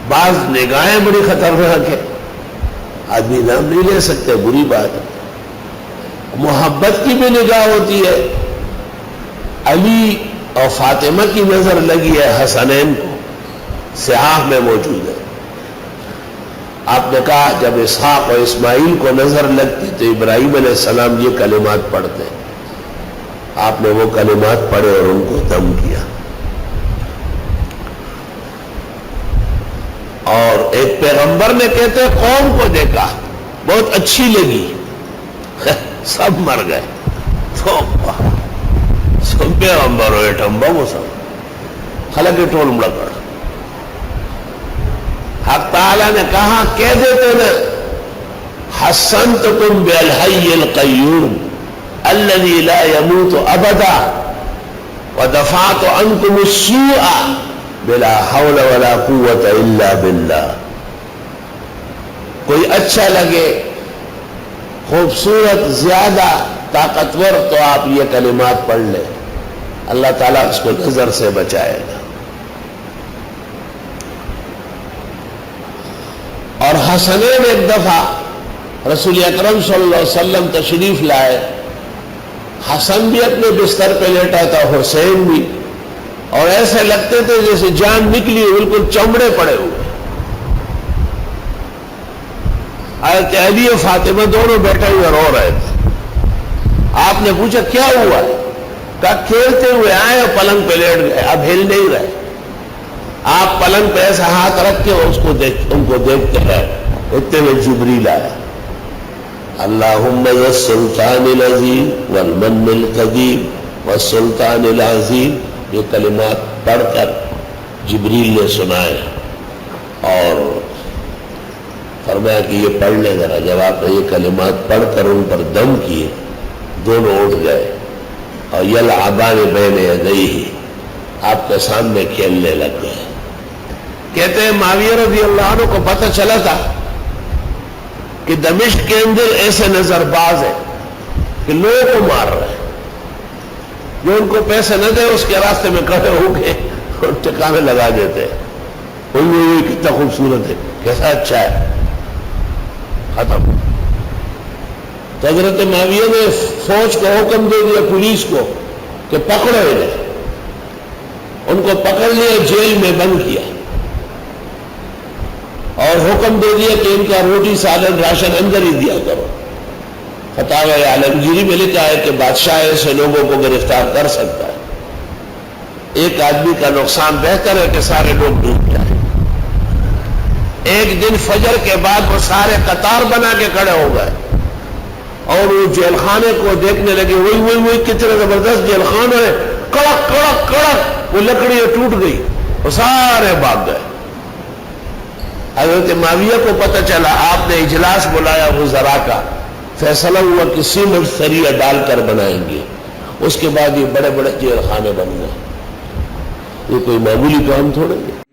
بعض نگاہیں بڑی خطرناک ہے، آدمی نام نہیں لے سکتے، بری بات ہے۔ محبت کی بھی نگاہ ہوتی ہے۔ علی اور فاطمہ کی نظر لگی ہے حسنین کو، صحاح میں موجود ہے۔ آپ نے کہا جب اسحاق اور اسماعیل کو نظر لگتی تو ابراہیم علیہ السلام یہ کلمات پڑھتے، آپ نے وہ کلمات پڑھے اور ان کو دم کیا۔ اور ایک پیغمبر نے کہتے قوم کو دیکھا بہت اچھی لگی، سب مر گئے، سب پیغمبر ہوئے ٹھمبا وہ سب حالانکہ ٹول مڑ کر حق تعالیٰ نے کہا کہہ دیتے نا حسنتکم بالحی القیوم الذی لا يموت ابدا ودفعت عنکم السوء بلا حول ولا قوت الا باللہ۔ کوئی اچھا لگے، خوبصورت، زیادہ طاقتور، تو آپ یہ کلمات پڑھ لیں، اللہ تعالیٰ اس کو نظر سے بچائے گا۔ اور حسنین ایک دفعہ رسول اکرم صلی اللہ علیہ وسلم تشریف لائے، حسن بھی اپنے بستر پہ لیٹا تھا، حسین بھی، اور ایسے لگتے تھے جیسے جان نکلی، بالکل چمڑے پڑے ہوئے۔ حضرت علی و فاطمہ دونوں بیٹھے ہوئے رو رہے تھے۔ آپ نے پوچھا کیا ہوا؟ کہا کھیلتے ہوئے آئے اور پلنگ پہ لیٹ گئے، اب ہل نہیں رہے۔ آپ پلنگ پہ ایسا ہاتھ رکھ کے ان کو دیکھتے رہے، اتنے میں جبریل آیا، اللہم ذا السلطان العظیم والمن القدیم والسلطان العظیم، یہ کلمات پڑھ کر جبریل نے سنائے اور فرمایا کہ یہ پڑھ لیں ذرا۔ جب آپ نے یہ کلمات پڑھ کر ان پر دم کیے، دونوں اٹھ گئے اور یلعبان بین یدیہ، آپ کے سامنے کھیلنے لگ گئے۔ کہتے ہیں معاویہ رضی اللہ عنہ کو پتہ چلا تھا کہ دمشق کے اندر ایسے نظر باز ہے کہ لوگوں کو مار رہے ہیں، جو ان کو پیسے نہ دے اس کے راستے میں کھڑے ہو کے اور ٹکانے لگا دیتے ہیں۔ ان میں یہ کتنا خوبصورت ہے، کیسا اچھا ہے، ختم۔ تو حضرت معاویہ نے فوج کو حکم دے دیا، پولیس کو، کہ پکڑو انہیں۔ ان کو پکڑ لیا، جیل میں بند کیا اور حکم دے دیا کہ ان کا روٹی سالن راشن اندر ہی دیا کرو۔ فتاوی عالمگیری میں لکھا ہے کہ بادشاہ ایسے لوگوں کو گرفتار کر سکتا ہے۔ ایک آدمی کا نقصان بہتر ہے کہ سارے لوگ ڈوب جائیں۔ ایک دن فجر کے بعد وہ سارے قطار بنا کے کھڑے ہو گئے اور وہ جیل خانے کو دیکھنے لگے، وہی کتنے زبردست جیل خانہ ہے، کڑک کڑک کڑک، وہ لکڑیاں ٹوٹ گئی، وہ سارے بھاگ گئے۔ حضرت معاویہ کو پتہ چلا، آپ نے اجلاس بلایا وزراء کا، فیصلہ ہوا کہ سیمنٹ سریہ ڈال کر بنائیں گے۔ اس کے بعد یہ بڑے بڑے جیل خانے بن گئے۔ یہ کوئی معمولی کام تھوڑے ہے۔